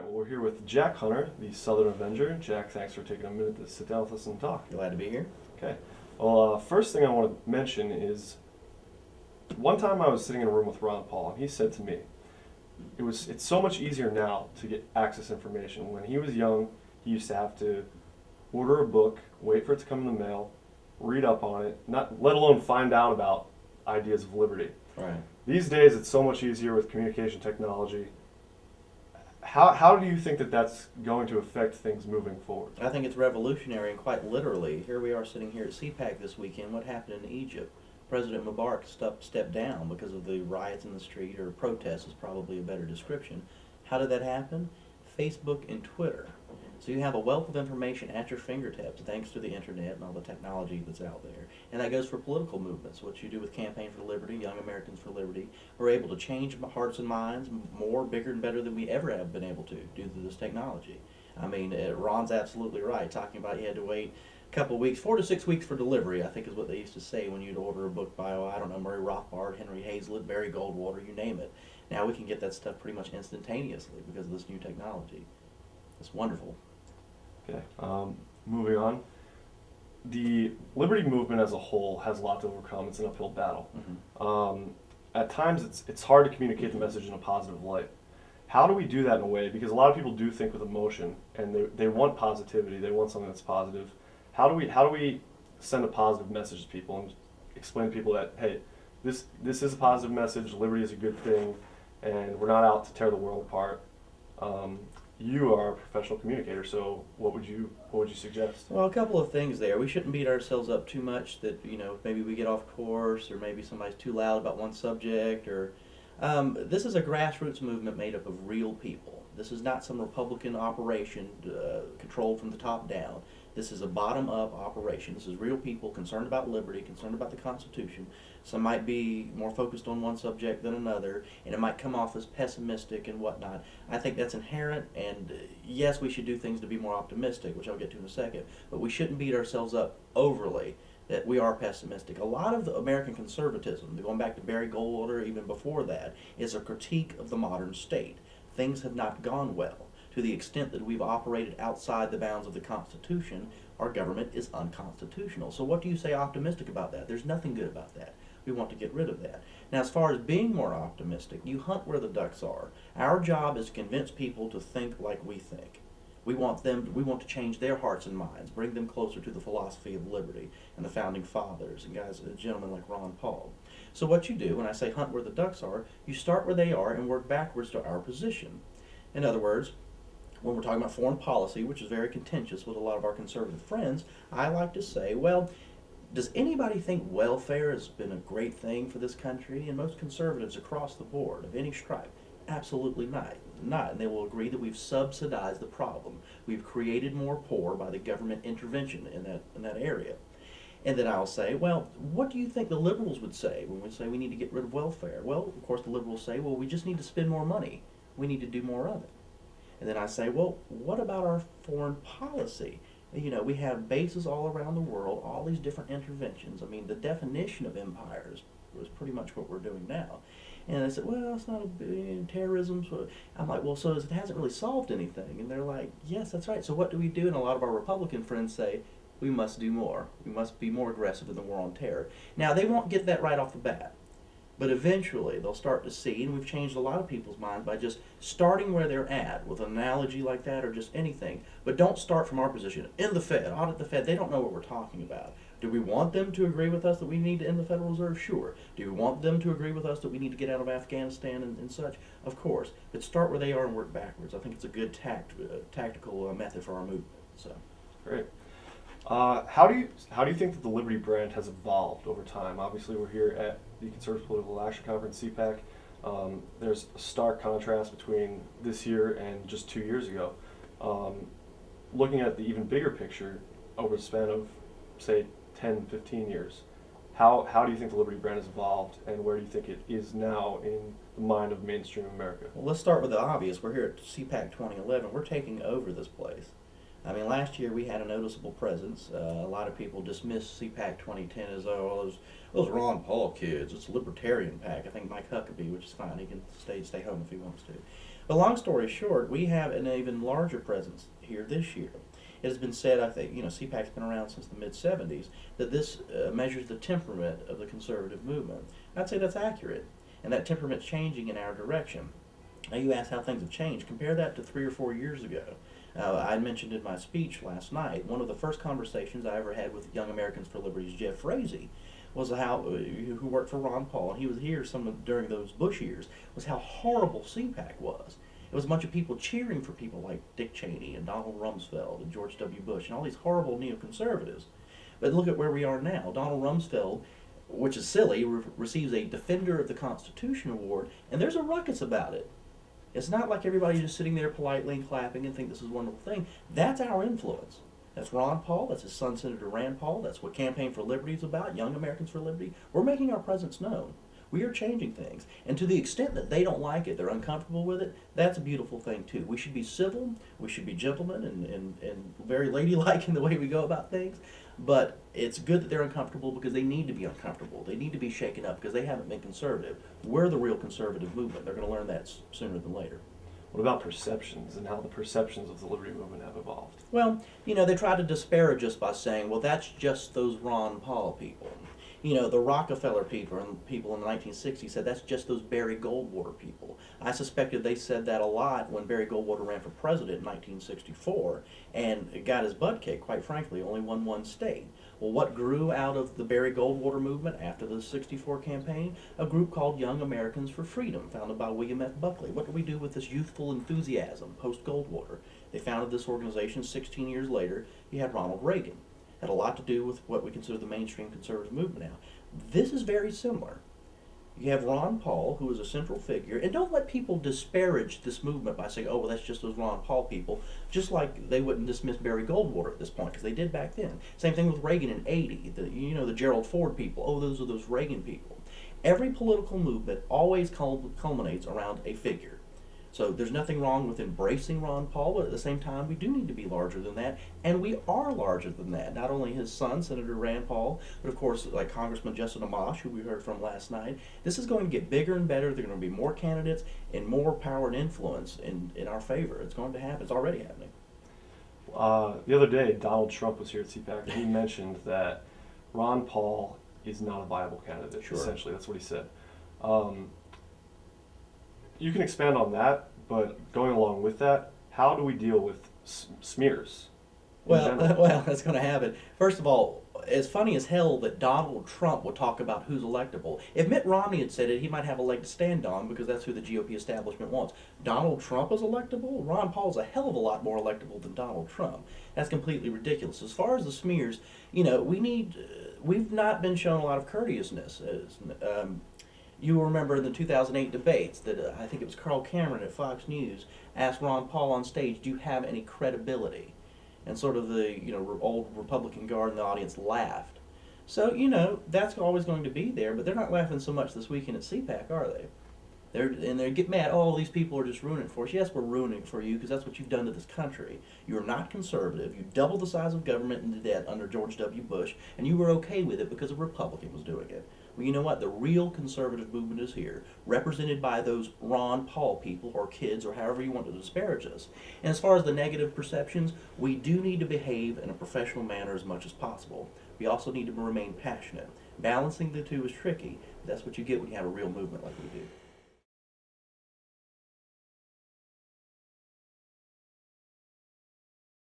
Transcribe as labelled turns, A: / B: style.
A: well, we're here with Jack Hunter, the Southern Avenger. Jack, thanks for taking a minute to sit down with us and talk.
B: Glad to be here.
A: Okay. Well, first thing I want to mention is one time I was sitting in a room with Ron Paul, and he said to me, it's so much easier now to get access information. When he was young, he used to have to order a book, wait for it to come in the mail, read up on it, not let alone find out about ideas of liberty.
B: Right.
A: These days, it's so much easier with communication technology. How do you think that that's going to affect things moving forward?
B: I think it's revolutionary, and quite literally. Here we are sitting here at CPAC this weekend. What happened in Egypt? President Mubarak stepped down because of the riots in the street, or protests is probably a better description. How did that happen? Facebook and Twitter. So you have a wealth of information at your fingertips thanks to the internet and all the technology that's out there. And that goes for political movements. What you do with Campaign for Liberty, Young Americans for Liberty, we're able to change hearts and minds more, bigger, and better than we ever have been able to due to this technology. I mean, Ron's absolutely right, talking about you had to wait a couple of weeks, 4 to 6 weeks for delivery, I think is what they used to say when you'd order a book by, I don't know, Murray Rothbard, Henry Hazlitt, Barry Goldwater, you name it. Now we can get that stuff pretty much instantaneously because of this new technology. It's wonderful.
A: Okay, moving on. The liberty movement as a whole has a lot to overcome. It's an uphill battle.
B: Mm-hmm.
A: At times, it's hard to communicate the message in a positive light. How do we do that in a way? Because a lot of people do think with emotion, and they want positivity. They want something that's positive. How do we send a positive message to people and explain to people that, hey, this is a positive message. Liberty is a good thing, and we're not out to tear the world apart. You are a professional communicator, so what would you suggest?
B: Well, a couple of things there. We shouldn't beat ourselves up too much that, maybe we get off course, or maybe somebody's too loud about one subject, or this is a grassroots movement made up of real people. This is not some Republican operation controlled from the top down. This is a bottom-up operation. This is real people concerned about liberty, concerned about the Constitution. Some might be more focused on one subject than another, and it might come off as pessimistic and whatnot. I think that's inherent, and yes, we should do things to be more optimistic, which I'll get to in a second, but we shouldn't beat ourselves up overly that we are pessimistic. A lot of the American conservatism, going back to Barry Goldwater, even before that, is a critique of the modern state. Things have not gone well. To the extent that we've operated outside the bounds of the Constitution, our government is unconstitutional. So what do you say optimistic about that? There's nothing good about that. We want to get rid of that. Now, as far as being more optimistic, you hunt where the ducks are. Our job is to convince people to think like we think. We want to change their hearts and minds, bring them closer to the philosophy of liberty and the founding fathers and gentlemen like Ron Paul. So what you do, when I say hunt where the ducks are, you start where they are and work backwards to our position. In other words, when we're talking about foreign policy, which is very contentious with a lot of our conservative friends, I like to say, well, does anybody think welfare has been a great thing for this country? And most conservatives across the board, of any stripe, absolutely not. And they will agree that we've subsidized the problem. We've created more poor by the government intervention in that area. And then I'll say, well, what do you think the liberals would say when we say we need to get rid of welfare? Well, of course, the liberals say, well, we just need to spend more money. We need to do more of it. And then I say, well, what about our foreign policy? We have bases all around the world, all these different interventions. I mean, the definition of empires was pretty much what we're doing now. And they said, well, it's not terrorism. So I'm like, well, so it hasn't really solved anything. And they're like, yes, that's right. So what do we do? And a lot of our Republican friends say, we must do more. We must be more aggressive in the war on terror. Now, they won't get that right off the bat. But eventually they'll start to see, and we've changed a lot of people's minds by just starting where they're at with an analogy like that or just anything. But don't start from our position. In the Fed, audit the Fed. They don't know what we're talking about. Do we want them to agree with us that we need to end the Federal Reserve? Sure. Do we want them to agree with us that we need to get out of Afghanistan and such? Of course. But start where they are and work backwards. I think it's a good tactical method for our movement. So.
A: Great. How do you think that the Liberty brand has evolved over time? Obviously, we're here at the Conservative Political Action Conference, CPAC. There's a stark contrast between this year and just 2 years ago. Looking at the even bigger picture over the span of, say, 10, 15 years, how do you think the Liberty brand has evolved, and where do you think it is now in the mind of mainstream America?
B: Well, let's start with the obvious. We're here at CPAC 2011. We're taking over this place. I mean, last year we had a noticeable presence. A lot of people dismissed CPAC 2010 as, those Ron Paul kids. It's a libertarian pack. I think Mike Huckabee, which is fine. He can stay home if he wants to. But long story short, we have an even larger presence here this year. It has been said, I think, CPAC's been around since the mid-70s, that this measures the temperament of the conservative movement. I'd say that's accurate, and that temperament's changing in our direction. Now, you asked how things have changed. Compare that to 3 or 4 years ago. I mentioned in my speech last night, one of the first conversations I ever had with Young Americans for Liberty's Jeff Frazee was who worked for Ron Paul, and he was here during those Bush years, was how horrible CPAC was. It was a bunch of people cheering for people like Dick Cheney and Donald Rumsfeld and George W. Bush and all these horrible neoconservatives. But look at where we are now. Donald Rumsfeld, which is silly, receives a Defender of the Constitution award, and there's a ruckus about it. It's not like everybody just sitting there politely and clapping and think this is a wonderful thing. That's our influence. That's Ron Paul. That's his son, Senator Rand Paul. That's what Campaign for Liberty is about, Young Americans for Liberty. We're making our presence known. We are changing things. And to the extent that they don't like it, they're uncomfortable with it, that's a beautiful thing too. We should be civil, we should be gentlemen and very ladylike in the way we go about things. But it's good that they're uncomfortable because they need to be uncomfortable. They need to be shaken up because they haven't been conservative. We're the real conservative movement. They're going to learn that sooner than later.
A: What about perceptions and how the perceptions of the liberty movement have evolved?
B: Well, they try to disparage us by saying, well, that's just those Ron Paul people. The Rockefeller people in the 1960s said that's just those Barry Goldwater people. I suspected they said that a lot when Barry Goldwater ran for president in 1964 and got his butt kicked, quite frankly, only won one state. Well, what grew out of the Barry Goldwater movement after the 64 campaign? A group called Young Americans for Freedom, founded by William F. Buckley. What do we do with this youthful enthusiasm post-Goldwater? They founded this organization 16 years later. You had Ronald Reagan. Had a lot to do with what we consider the mainstream conservative movement now. This is very similar. You have Ron Paul, who is a central figure, and don't let people disparage this movement by saying, oh, well, that's just those Ron Paul people, just like they wouldn't dismiss Barry Goldwater at this point, because they did back then. Same thing with Reagan in 80, the Gerald Ford people, oh, those are those Reagan people. Every political movement always culminates around a figure. So there's nothing wrong with embracing Ron Paul, but at the same time, we do need to be larger than that, and we are larger than that. Not only his son, Senator Rand Paul, but of course, like Congressman Justin Amash, who we heard from last night. This is going to get bigger and better. There are going to be more candidates and more power and influence in our favor. It's going to happen. It's already happening.
A: The other day, Donald Trump was here at CPAC, and he mentioned that Ron Paul is not a viable candidate.
B: Sure.
A: Essentially, that's what he said. You can expand on that, but going along with that, how do we deal with smears?
B: Well, that's going to happen. First of all, it's funny as hell that Donald Trump would talk about who's electable. If Mitt Romney had said it, he might have a leg to stand on because that's who the GOP establishment wants. Donald Trump is electable? Ron Paul's a hell of a lot more electable than Donald Trump. That's completely ridiculous. As far as the smears, we've not been shown a lot of courteousness. You remember in the 2008 debates that I think it was Carl Cameron at Fox News asked Ron Paul on stage, do you have any credibility? And sort of the old Republican guard in the audience laughed. So, that's always going to be there, but they're not laughing so much this weekend at CPAC, are they? They get mad, oh, these people are just ruining it for us. Yes, we're ruining it for you because that's what you've done to this country. You're not conservative. You doubled the size of government and the debt under George W. Bush, and you were okay with it because a Republican was doing it. Well, you know what? The real conservative movement is here, represented by those Ron Paul people or kids or however you want to disparage us. And as far as the negative perceptions, we do need to behave in a professional manner as much as possible. We also need to remain passionate. Balancing the two is tricky, but that's what you get when you have a real movement like we do.